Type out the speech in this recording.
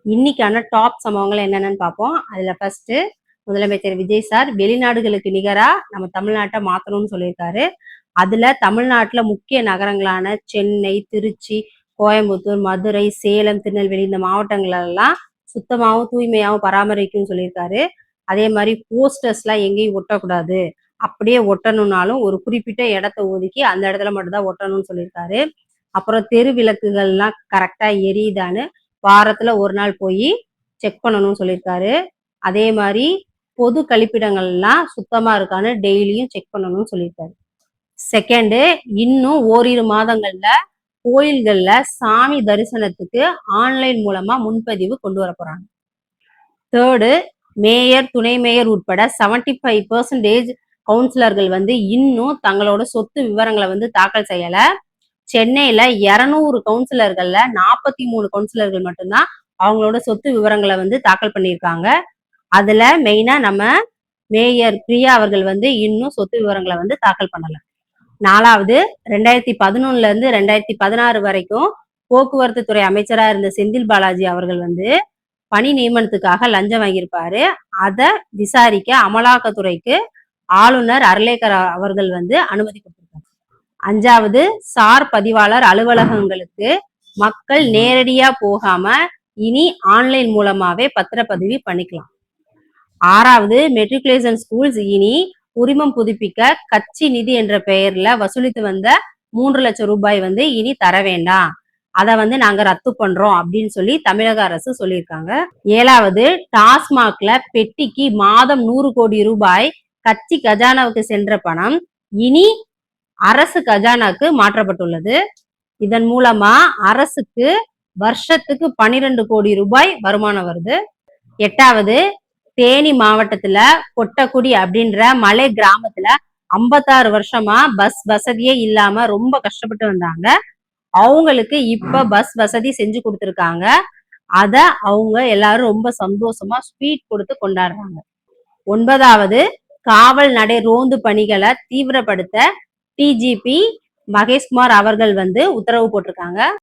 இன்னைக்கான டாப் சம்பவங்கள் என்னென்னு பார்ப்போம். அதுல ஃபர்ஸ்ட் முதலமைச்சர் விஜய் சார் வெளிநாடுகளுக்கு நிகரா நம்ம தமிழ்நாட்டை மாத்தணும்னு சொல்லியிருக்காரு. அதுல தமிழ்நாட்டுல முக்கிய நகரங்களான சென்னை, திருச்சி, கோயம்புத்தூர், மதுரை, சேலம், திருநெல்வேலி இந்த மாவட்டங்கள் எல்லாம் சுத்தமாகவும் தூய்மையாகவும் பராமரிக்கும்னு சொல்லியிருக்காரு. அதே மாதிரி போஸ்டர்ஸ்லாம் எங்கேயும் ஒட்டக்கூடாது, அப்படியே ஒட்டணும்னாலும் ஒரு குறிப்பிட்ட இடத்த ஒதுக்கி அந்த இடத்துல மட்டும்தான் ஒட்டணும்னு சொல்லியிருக்காரு. அப்புறம் தெரு விளக்குகள்லாம் கரெக்டா எரியுதான்னு வாரத்துல ஒரு நாள் போய் செக் பண்ணணும்னு சொல்லியிருக்காரு. அதே மாதிரி பொது கழிப்பிடங்கள்லாம் சுத்தமா இருக்கான்னு டெய்லியும் செக் பண்ணணும்னு சொல்லியிருக்காரு. செகண்டு, இன்னும் ஓரிரு மாதங்கள்ல கோயில்கள்ல சாமி தரிசனத்துக்கு ஆன்லைன் மூலமா முன்பதிவு கொண்டு வர போறாங்க. தேர்டு, மேயர், துணை மேயர் உட்பட 75% கவுன்சிலர்கள் இன்னும் தங்களோட சொத்து விவரங்களை தாக்கல் செய்யல. சென்னையில 200 கவுன்சிலர்கள்ல 43 கவுன்சிலர்கள் மட்டும்தான் அவங்களோட சொத்து விவரங்களை தாக்கல் பண்ணியிருக்காங்க. அதுல மெயினா நம்ம மேயர் பிரியா அவர்கள் இன்னும் சொத்து விவரங்களை தாக்கல் பண்ணல. நாலாவது, 2011 இருந்து 2016 வரைக்கும் போக்குவரத்து துறை அமைச்சரா இருந்த செந்தில் பாலாஜி அவர்கள் பணி நியமனத்துக்காக லஞ்சம் வாங்கியிருப்பாரு. அதை விசாரிக்க அமலாக்கத்துறைக்கு ஆளுநர் அர்லேக்கர் அவர்கள் அனுமதி கொடுத்திருக்காங்க. அஞ்சாவது, சார் பதிவாளர் அலுவலகங்களுக்கு மக்கள் நேரடியா போகாம இனி ஆன்லைன் மூலமாவே பத்திரப்பதிவு பண்ணிக்கலாம். ஆறாவது, மெட்ரிகுலேஷன் ஸ்கூல்ஸ் இனி உரிமம் புதுப்பிக்க கட்சி நிதி என்ற பெயர்ல வசூலித்து வந்த 3 லட்சம் ரூபாய் இனி தர வேண்டாம், அதை நாங்க ரத்து பண்றோம் அப்படின்னு சொல்லி தமிழக அரசு சொல்லியிருக்காங்க. ஏழாவது, டாஸ்மாக்ல பெட்டிக்கு மாதம் 100 கோடி ரூபாய் கட்சி கஜானாவுக்கு சென்ற பணம் இனி அரசு கஜானாக்கு மாற்றப்பட்டுள்ளது. இதன் மூலமா அரசுக்கு வருஷத்துக்கு 12 கோடி ரூபாய் வருமானம் வருது. எட்டாவது, தேனி மாவட்டத்துல கொட்டக்குடி அப்படின்ற மலை கிராமத்துல 56 வருஷமா பஸ் வசதியே இல்லாம ரொம்ப கஷ்டப்பட்டு வந்தாங்க. அவங்களுக்கு இப்ப பஸ் வசதி செஞ்சு கொடுத்துருக்காங்க. அத அவங்க எல்லாரும் ரொம்ப சந்தோஷமா ஸ்வீட் கொடுத்து கொண்டாடுறாங்க. ஒன்பதாவது, காவல் நடை ரோந்து பணிகளை தீவிரப்படுத்த டிஜிபி மகேஷ்குமார் அவர்கள் உத்தரவு போட்டிருக்காங்க.